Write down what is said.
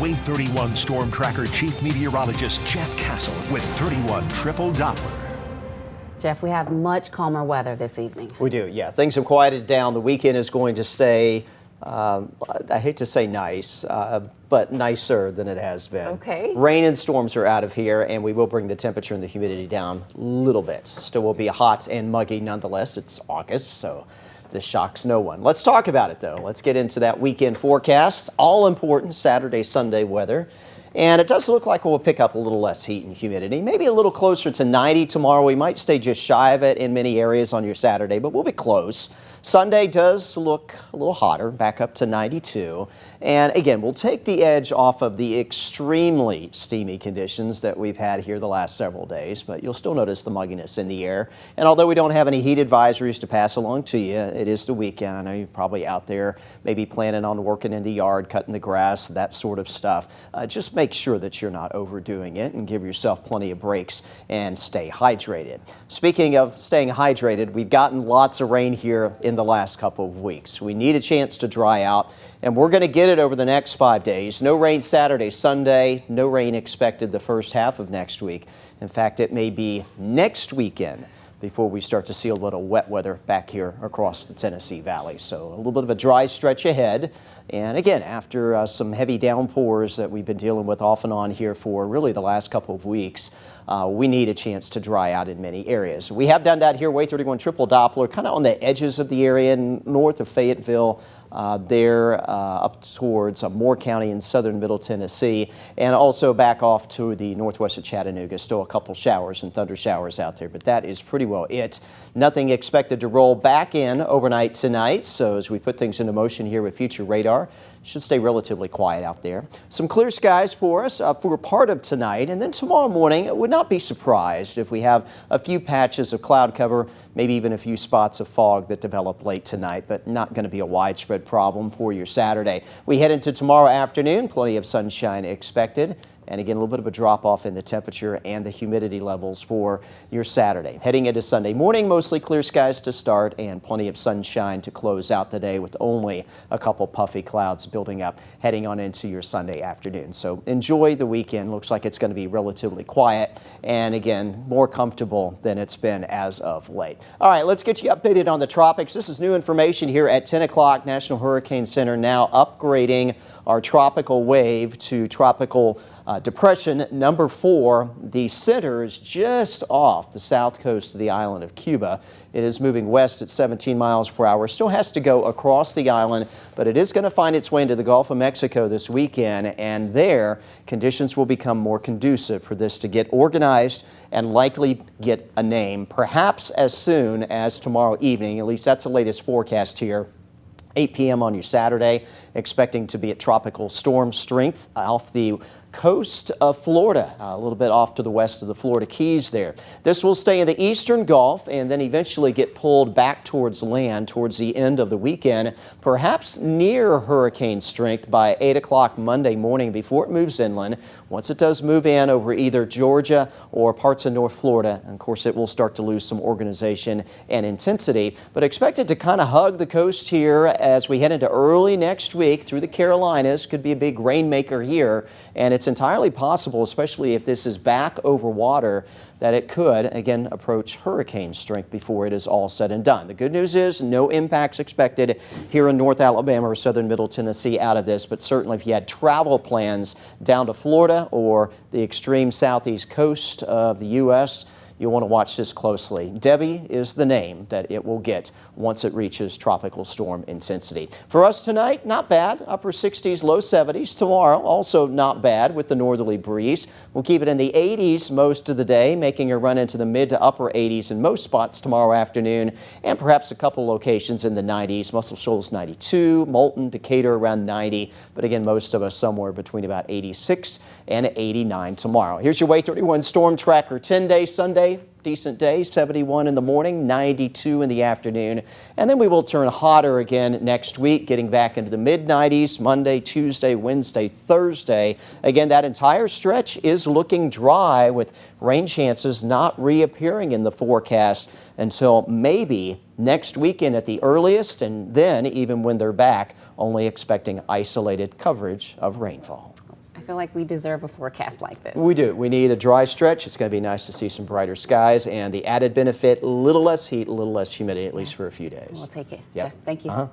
Wave 31 Storm Tracker Chief Meteorologist Jeff Castle with 31 Triple Doppler. Jeff, we have much calmer weather this evening. We do, yeah. Things have quieted down. The weekend is going to stay, I hate to say nice, but nicer than it has been. Okay. Rain and storms are out of here, and we will bring the temperature and the humidity down a little bit. Still will be hot and muggy nonetheless. It's August, so this shocks no one. Let's talk about it, though. Let's get into that weekend forecast. All important Saturday, Sunday weather. And it does look like we'll pick up a little less heat and humidity, maybe a little closer to 90 tomorrow. We might stay just shy of it in many areas on your Saturday, but we'll be close. Sunday does look a little hotter, back up to 92. And again, we'll take the edge off of the extremely steamy conditions that we've had here the last several days, but you'll still notice the mugginess in the air. And although we don't have any heat advisories to pass along to you, it is the weekend. I know you're probably out there maybe planning on working in the yard, cutting the grass, that sort of stuff. Just make sure that you're not overdoing it and give yourself plenty of breaks and stay hydrated. Speaking of staying hydrated, we've gotten lots of rain here in the last couple of weeks. We need a chance to dry out, and we're going to get it over the next 5 days. No rain Saturday, Sunday, no rain expected the first half of next week. In fact, it may be next weekend before we start to see a little wet weather back here across the Tennessee Valley. So a little bit of a dry stretch ahead. And again, after some heavy downpours that we've been dealing with off and on here for really the last couple of weeks, we need a chance to dry out in many areas. We have done that here, Wave 31 Triple Doppler, kind of on the edges of the area north of Fayetteville, up towards Moore County in southern Middle Tennessee, and also back off to the northwest of Chattanooga. Still a couple showers and thunder showers out there, but that is pretty well it. Nothing expected to roll back in overnight tonight, so as we put things into motion here with future radar, should stay relatively quiet out there. Some clear skies for us for part of tonight, and then tomorrow morning, I would not be surprised if we have a few patches of cloud cover, maybe even a few spots of fog that develop late tonight, but not going to be a widespread problem for your Saturday. We head into tomorrow afternoon, plenty of sunshine expected. And again, a little bit of a drop off in the temperature and the humidity levels for your Saturday. Heading into Sunday morning, mostly clear skies to start and plenty of sunshine to close out the day with only a couple puffy clouds building up heading on into your Sunday afternoon. So enjoy the weekend. Looks like it's going to be relatively quiet and again, more comfortable than it's been as of late. All right, let's get you updated on the tropics. This is new information here at 10 o'clock. National Hurricane Center now upgrading our tropical wave to tropical depression number 4. The center is just off the south coast of the island of Cuba. It is moving west at 17 miles per hour. Still has to go across the island, but it is going to find its way into the Gulf of Mexico this weekend, and there conditions will become more conducive for this to get organized and likely get a name, perhaps as soon as tomorrow evening. At least that's the latest forecast here. 8 p.m. on your Saturday, expecting to be at tropical storm strength off the coast of Florida, a little bit off to the west of the Florida Keys there. This will stay in the eastern Gulf and then eventually get pulled back towards land towards the end of the weekend, perhaps near hurricane strength by 8 o'clock Monday morning before it moves inland. Once it does move in over either Georgia or parts of North Florida, and of course it will start to lose some organization and intensity, but expect it to kind of hug the coast here as we head into early next week through the Carolinas. Could be a big rainmaker here, and it's entirely possible, especially if this is back over water, that it could, again, approach hurricane strength before it is all said and done. The good news is no impacts expected here in North Alabama or southern Middle Tennessee out of this, but certainly if you had travel plans down to Florida or the extreme southeast coast of the U.S., you'll want to watch this closely. Debbie is the name that it will get once it reaches tropical storm intensity. For us tonight, not bad. Upper 60s, low 70s. Tomorrow, also not bad with the northerly breeze. We'll keep it in the 80s most of the day, making a run into the mid to upper 80s in most spots tomorrow afternoon, and perhaps a couple locations in the 90s. Muscle Shoals 92, Moulton, Decatur around 90, but again, most of us somewhere between about 86 and 89 tomorrow. Here's your Wave 31 Storm Tracker 10-day Sunday. Decent day, 71 in the morning, 92 in the afternoon. And then we will turn hotter again next week, getting back into the mid-90s Monday, Tuesday, Wednesday, Thursday. Again, that entire stretch is looking dry with rain chances not reappearing in the forecast until maybe next weekend at the earliest, and then even when they're back, only expecting isolated coverage of rainfall. feel like we deserve a forecast like this. We do. We need a dry stretch. It's going to be nice to see some brighter skies, and the added benefit, a little less heat, a little less humidity, at least for a few days. We'll take it. Yep. Jeff, thank you.